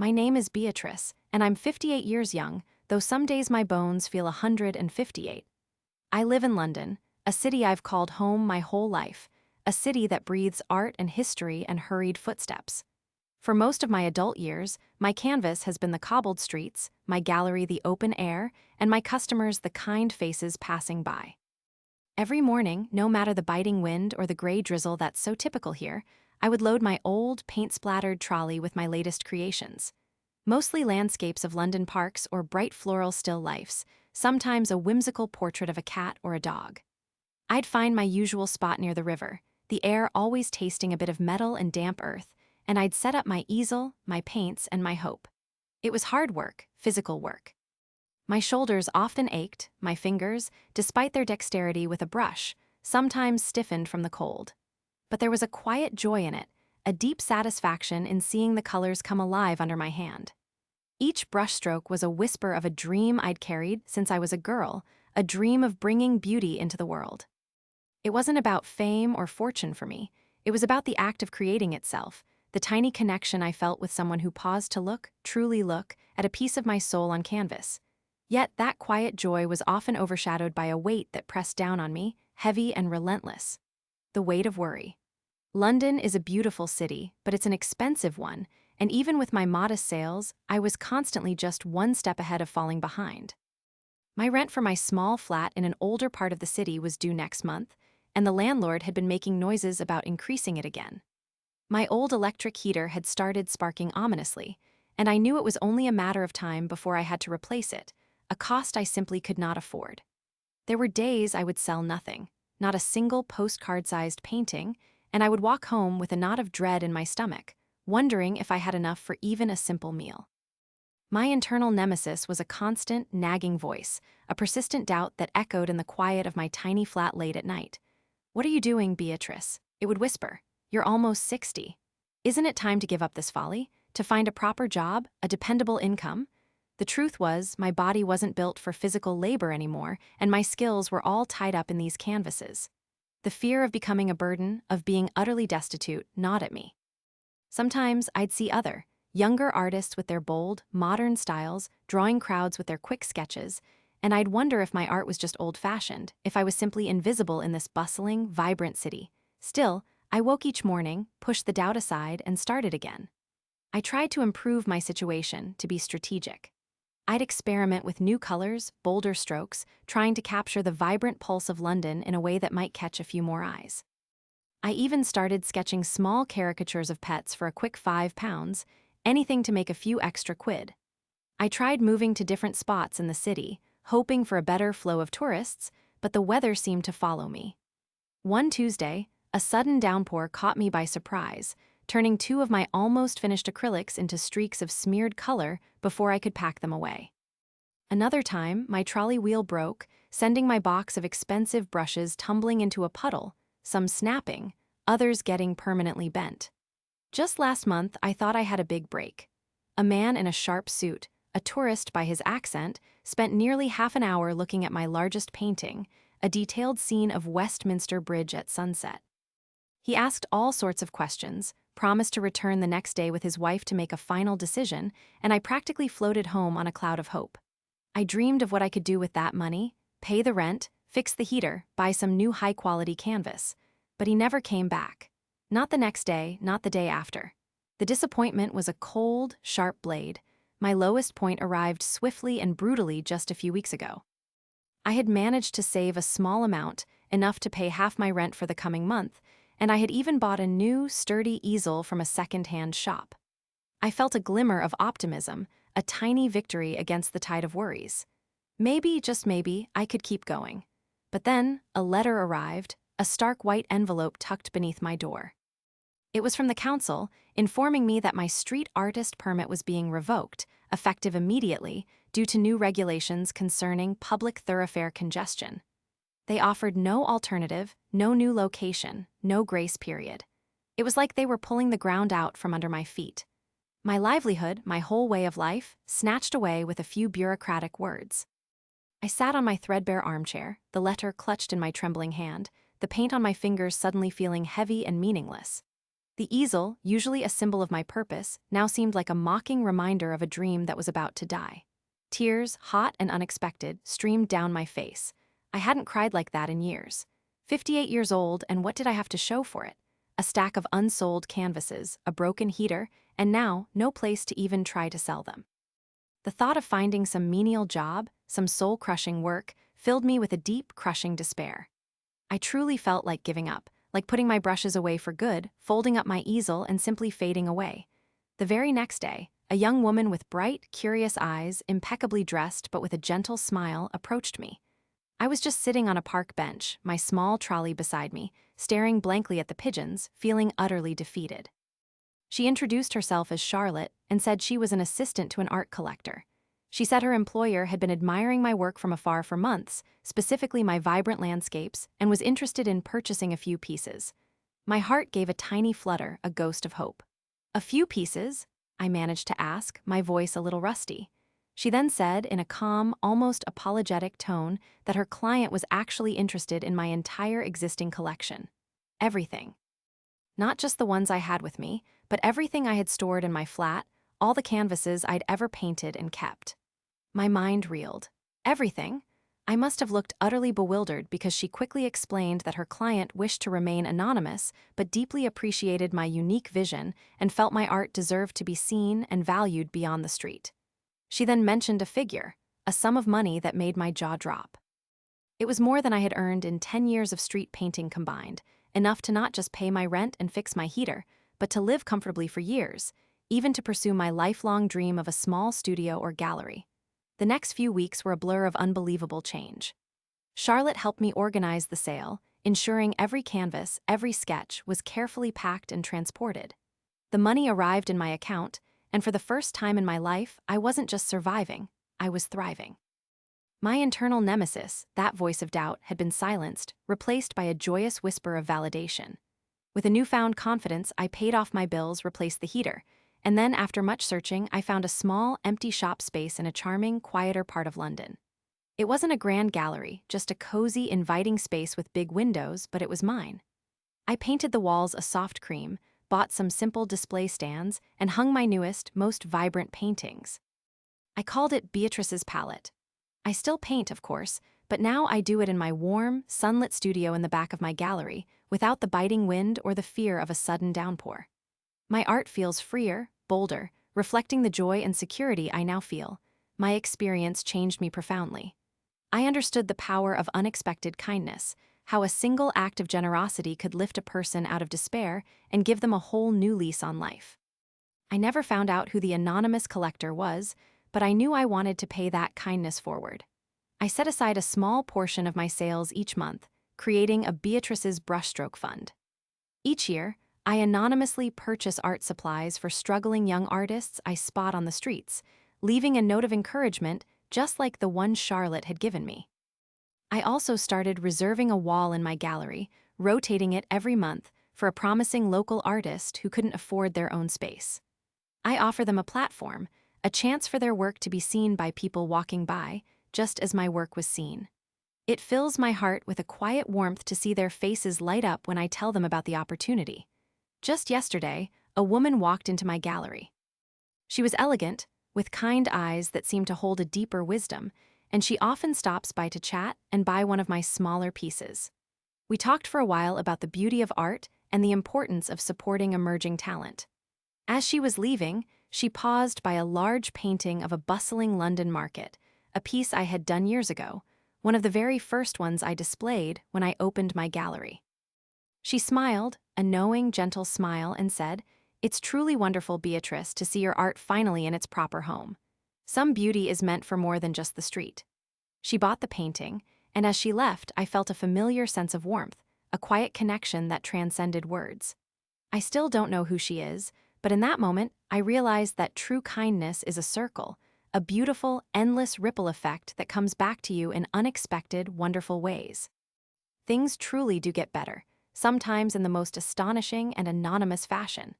My name is Beatrice, and I'm 58 years young, though some days my bones feel 158. I live in London, a city I've called home my whole life, a city that breathes art and history and hurried footsteps. For most of my adult years, my canvas has been the cobbled streets, my gallery the open air, and my customers the kind faces passing by. Every morning, no matter the biting wind or the gray drizzle that's so typical here, I would load my old, paint-splattered trolley with my latest creations. Mostly landscapes of London parks or bright floral still lifes, sometimes a whimsical portrait of a cat or a dog. I'd find my usual spot near the river, the air always tasting a bit of metal and damp earth, and I'd set up my easel, my paints, and my hope. It was hard work, physical work. My shoulders often ached, my fingers, despite their dexterity with a brush, sometimes stiffened from the cold. But there was a quiet joy in it, a deep satisfaction in seeing the colors come alive under my hand. Each brushstroke was a whisper of a dream I'd carried since I was a girl, a dream of bringing beauty into the world. It wasn't about fame or fortune for me, it was about the act of creating itself, the tiny connection I felt with someone who paused to look, truly look, at a piece of my soul on canvas. Yet that quiet joy was often overshadowed by a weight that pressed down on me, heavy and relentless. The weight of worry. London is a beautiful city, but it's an expensive one, and even with my modest sales, I was constantly just one step ahead of falling behind. My rent for my small flat in an older part of the city was due next month, and the landlord had been making noises about increasing it again. My old electric heater had started sparking ominously, and I knew it was only a matter of time before I had to replace it, a cost I simply could not afford. There were days I would sell nothing, not a single postcard-sized painting, and I would walk home with a knot of dread in my stomach, wondering if I had enough for even a simple meal. My internal nemesis was a constant, nagging voice, a persistent doubt that echoed in the quiet of my tiny flat late at night. "What are you doing, Beatrice?" It would whisper. "You're almost 60. Isn't it time to give up this folly? To find a proper job, a dependable income?" The truth was, my body wasn't built for physical labor anymore, and my skills were all tied up in these canvases. The fear of becoming a burden, of being utterly destitute, gnawed at me. Sometimes I'd see younger artists with their bold, modern styles, drawing crowds with their quick sketches, and I'd wonder if my art was just old-fashioned, if I was simply invisible in this bustling, vibrant city. Still, I woke each morning, pushed the doubt aside, and started again. I tried to improve my situation, to be strategic. I'd experiment with new colors, bolder strokes, trying to capture the vibrant pulse of London in a way that might catch a few more eyes. I even started sketching small caricatures of pets for a quick £5, anything to make a few extra quid. I tried moving to different spots in the city, hoping for a better flow of tourists, but the weather seemed to follow me. One Tuesday, a sudden downpour caught me by surprise, turning two of my almost finished acrylics into streaks of smeared color before I could pack them away. Another time, my trolley wheel broke, sending my box of expensive brushes tumbling into a puddle, some snapping, others getting permanently bent. Just last month, I thought I had a big break. A man in a sharp suit, a tourist by his accent, spent nearly half an hour looking at my largest painting, a detailed scene of Westminster Bridge at sunset. He asked all sorts of questions, promised to return the next day with his wife to make a final decision, and I practically floated home on a cloud of hope. I dreamed of what I could do with that money, pay the rent, fix the heater, buy some new high-quality canvas. But he never came back. Not the next day, not the day after. The disappointment was a cold, sharp blade. My lowest point arrived swiftly and brutally just a few weeks ago. I had managed to save a small amount, enough to pay half my rent for the coming month, and I had even bought a new, sturdy easel from a second-hand shop. I felt a glimmer of optimism, a tiny victory against the tide of worries. Maybe, just maybe, I could keep going. But then, a letter arrived, a stark white envelope tucked beneath my door. It was from the council, informing me that my street artist permit was being revoked, effective immediately, due to new regulations concerning public thoroughfare congestion. They offered no alternative, no new location, no grace period. It was like they were pulling the ground out from under my feet. My livelihood, my whole way of life, snatched away with a few bureaucratic words. I sat on my threadbare armchair, the letter clutched in my trembling hand, the paint on my fingers suddenly feeling heavy and meaningless. The easel, usually a symbol of my purpose, now seemed like a mocking reminder of a dream that was about to die. Tears, hot and unexpected, streamed down my face. I hadn't cried like that in years. 58 years old, and what did I have to show for it? A stack of unsold canvases, a broken heater, and now no place to even try to sell them. The thought of finding some menial job, some soul-crushing work, filled me with a deep, crushing despair. I truly felt like giving up, like putting my brushes away for good, folding up my easel and simply fading away. The very next day, a young woman with bright, curious eyes, impeccably dressed but with a gentle smile, approached me. I was just sitting on a park bench, my small trolley beside me, staring blankly at the pigeons, feeling utterly defeated. She introduced herself as Charlotte and said she was an assistant to an art collector. She said her employer had been admiring my work from afar for months, specifically my vibrant landscapes, and was interested in purchasing a few pieces. My heart gave a tiny flutter, a ghost of hope. "A few pieces?" I managed to ask, my voice a little rusty. She then said, in a calm, almost apologetic tone, that her client was actually interested in my entire existing collection. Everything. Not just the ones I had with me, but everything I had stored in my flat, all the canvases I'd ever painted and kept. My mind reeled. Everything? I must have looked utterly bewildered because she quickly explained that her client wished to remain anonymous but deeply appreciated my unique vision and felt my art deserved to be seen and valued beyond the street. She then mentioned a figure, a sum of money that made my jaw drop. It was more than I had earned in 10 years of street painting combined, enough to not just pay my rent and fix my heater, but to live comfortably for years, even to pursue my lifelong dream of a small studio or gallery. The next few weeks were a blur of unbelievable change. Charlotte helped me organize the sale, ensuring every canvas, every sketch was carefully packed and transported. The money arrived in my account, and for the first time in my life, I wasn't just surviving, I was thriving. My internal nemesis, that voice of doubt, had been silenced, replaced by a joyous whisper of validation. With a newfound confidence, I paid off my bills, replaced the heater, and then, after much searching, I found a small, empty shop space in a charming, quieter part of London. It wasn't a grand gallery, just a cozy, inviting space with big windows, but it was mine. I painted the walls a soft cream, bought some simple display stands, and hung my newest, most vibrant paintings. I called it Beatrice's palette. I still paint, of course, but now I do it in my warm, sunlit studio in the back of my gallery, without the biting wind or the fear of a sudden downpour. My art feels freer, bolder, reflecting the joy and security I now feel. My experience changed me profoundly. I understood the power of unexpected kindness, how a single act of generosity could lift a person out of despair and give them a whole new lease on life. I never found out who the anonymous collector was, but I knew I wanted to pay that kindness forward. I set aside a small portion of my sales each month, creating a Beatrice's brushstroke fund. Each year, I anonymously purchase art supplies for struggling young artists I spot on the streets, leaving a note of encouragement just like the one Charlotte had given me. I also started reserving a wall in my gallery, rotating it every month for a promising local artist who couldn't afford their own space. I offer them a platform, a chance for their work to be seen by people walking by, just as my work was seen. It fills my heart with a quiet warmth to see their faces light up when I tell them about the opportunity. Just yesterday, a woman walked into my gallery. She was elegant, with kind eyes that seemed to hold a deeper wisdom, and she often stops by to chat and buy one of my smaller pieces. We talked for a while about the beauty of art and the importance of supporting emerging talent. As she was leaving, she paused by a large painting of a bustling London market, a piece I had done years ago, one of the very first ones I displayed when I opened my gallery. She smiled, a knowing, gentle smile, and said, "It's truly wonderful, Beatrice, to see your art finally in its proper home. Some beauty is meant for more than just the street." She bought the painting, and as she left, I felt a familiar sense of warmth, a quiet connection that transcended words. I still don't know who she is, but in that moment, I realized that true kindness is a circle, a beautiful, endless ripple effect that comes back to you in unexpected, wonderful ways. Things truly do get better, sometimes in the most astonishing and anonymous fashion.